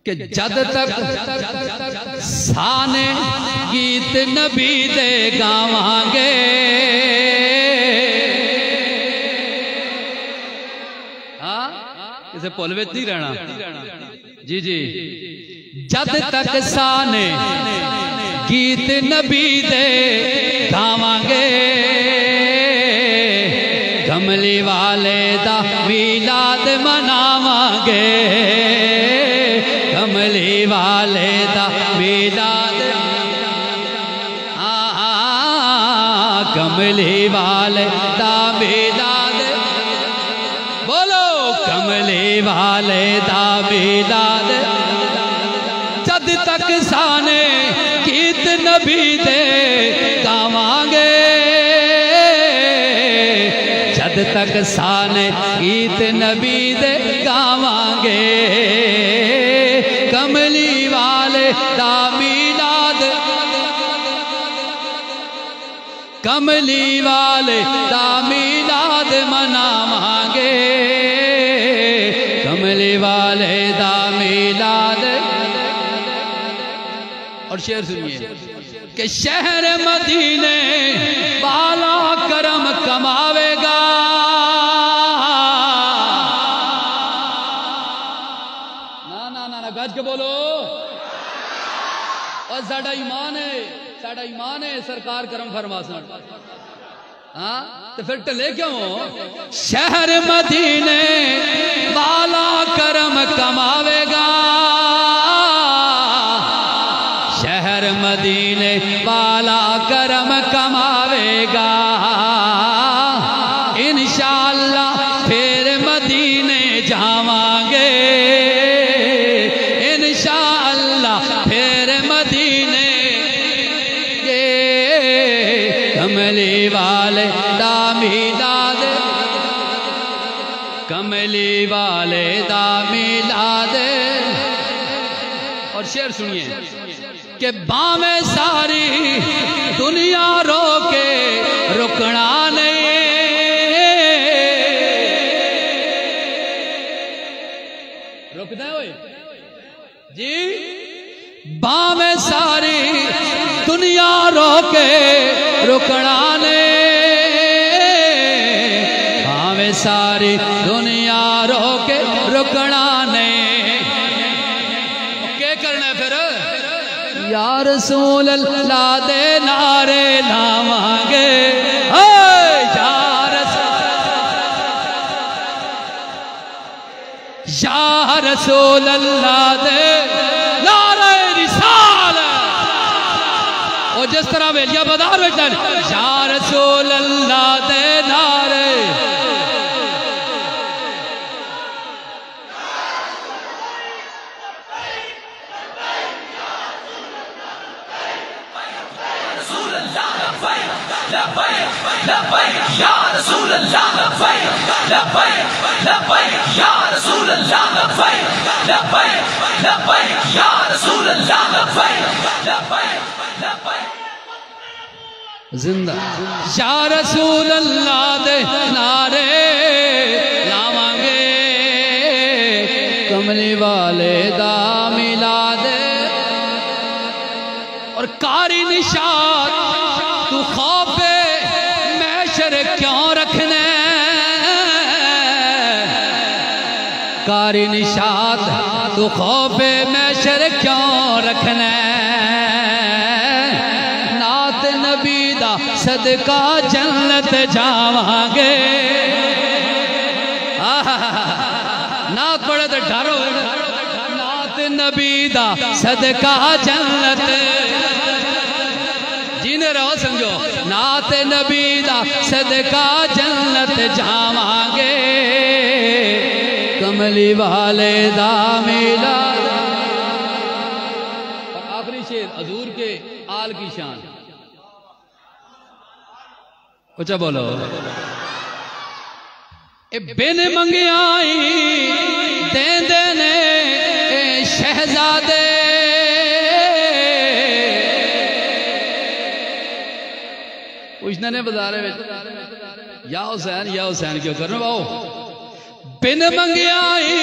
कि जद तक साने गीत नबी दे गावांगे इसे पुल विच नहीं रहना जी जी जद तक साने गीत नबी दे गावांगे कमली वाले दा मिलाद मनावांगे कमली वाले दा मिलाद कमली वाले दा मिलाद बोलो कमली वाले दा मिलाद जद तक साने गीत नबी दे गावांगे जद तक साने गीत नबी दे गावांगे कमली वाले दा मिलाद कमली वाले दा मिलाद मनावांगे कमली वाले दा मिलाद। और शेर सुनिए कि शहर मदीने वाला करम कमावेगा ना ना ना ना गज के बोलो और साडा ईमान है सरकार करम फरमासन हाँ तो फिर टले क्यों शहर मदीने वाला करम कमावेगा शहर मदीने वाला करम कमावेगा इंशाअल्लाह फिर मदीने जावांगे इंशाअल्लाह फिर मदीने के कमली वाले दा मिलाद कमली वाले दा मिलाद। और शेर सुनिए कि बामें सारी दुनिया रोके रुकना नहीं रुकना है जी बामें सारी दुनिया रोके रुकना नहीं बामें सारी दुनिया रोके रुकना नहीं क्या करना है फिर या रसूल अल्लाह दे नारे लावांगे या रसूल अल्लाह दे नारे रिसालत और जिस तरह वेलिया बाजार में या रसूल अल्लाह दे नारे या रसूल अल्लाह लब्बैक लब्बैक या रसूल अल्लाह लब्बैक लब्बैक लब्बैक या रसूल अल्लाह लब्बैक लब्बैक लब्बैक जिंदा या रसूल अल्लाह दे नारे लावांगे कमली वाले दा मिलाद। और कारी निशात तू खौफे मैशर क्यों रखने कारी निशात तू खौफे मैशर क्यों रखने नात नबी दा सदका जन्नत जावांगे नात पढ़े तो डर हो नात नबी दा सदका जन्नत जीने रहो समझो नात नबी दा सदका जन्नत जावांगे कमली वाले दा मिलाद। और आखिरी शेर हजूर के आल की शान ऊंचा बोलो ए बिन मंगियाई देंदे ने शहजादे पूछने ने बाजारे में या हुसैन क्यों करना बाओ बिन मंगियाई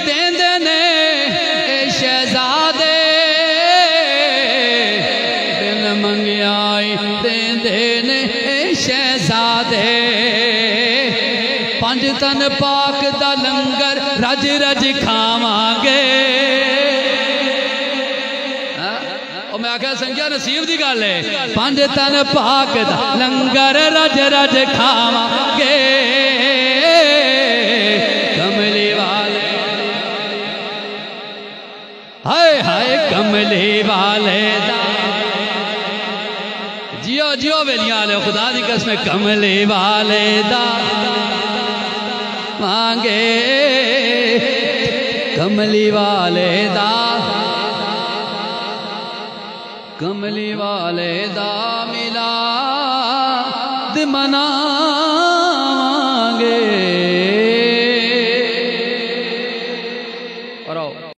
देंदे ने तन पाक दा लंगर रज रज खावांगे। मैं आख्या संख्या नसीब की गल है, पंज तन पाक दा लंगर रज रज खावांगे। कमली वाले हाय हाय कमली वाले दा जियो जियो वेलियां वाले खुदा दी कसम कमली वाले दा मांगे। कमली वाले दा कमली वाले दा मिलाद मनावांगे।